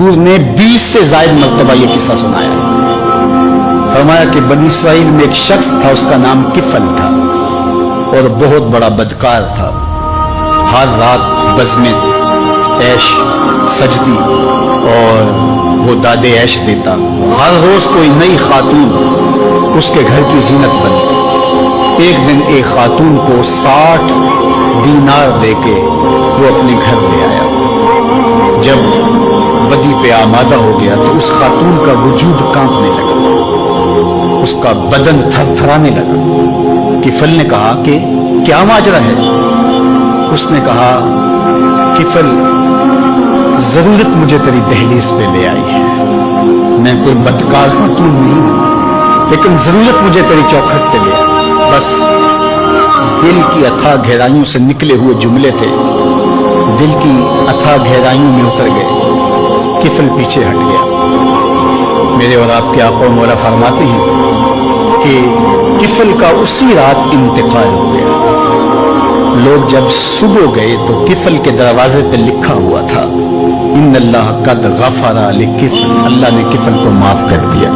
حضور نے 20 سے زائد مرتبہ یہ قصہ سنایا ہے۔ فرمایا کہ بنی اسرائیل میں ایک شخص تھا، اس کا نام کفل تھا اور بہت بڑا بدکار تھا۔ ہر رات بزم عیش سجدی اور وہ داد عیش دیتا۔ ہر روز کوئی نئی خاتون اس کے گھر کی زینت بنتی۔ ایک دن ایک خاتون کو 60 دینار دے کے وہ اپنے گھر لے آیا۔ جب بدی پہ آمادہ ہو گیا تو اس خاتون کا وجود کانپنے لگا، اس کا بدن تھر تھرانے لگا۔ کفل نے کہا کہ کیا ماجرا ہے؟ اس نے کہا کفل، ضرورت مجھے تیری دہلیز پہ لے آئی ہے۔ میں کوئی بدکار خاتون نہیں ہوں، لیکن ضرورت مجھے تیری چوکھٹ پہ لے آئی۔ بس دل کی اتھا گہرائیوں سے نکلے ہوئے جملے تھے، دل کی اتھا گہرائیوں میں اتر گئے۔ کفل پیچھے ہٹ گیا۔ میرے اور آپ کے آقا و مولا فرماتے ہیں کہ کفل کا اسی رات انتقال ہو گیا۔ لوگ جب صبح گئے تو کفل کے دروازے پہ لکھا ہوا تھا ان اللہ قد غفر لکفل، اللہ نے کفل کو معاف کر دیا۔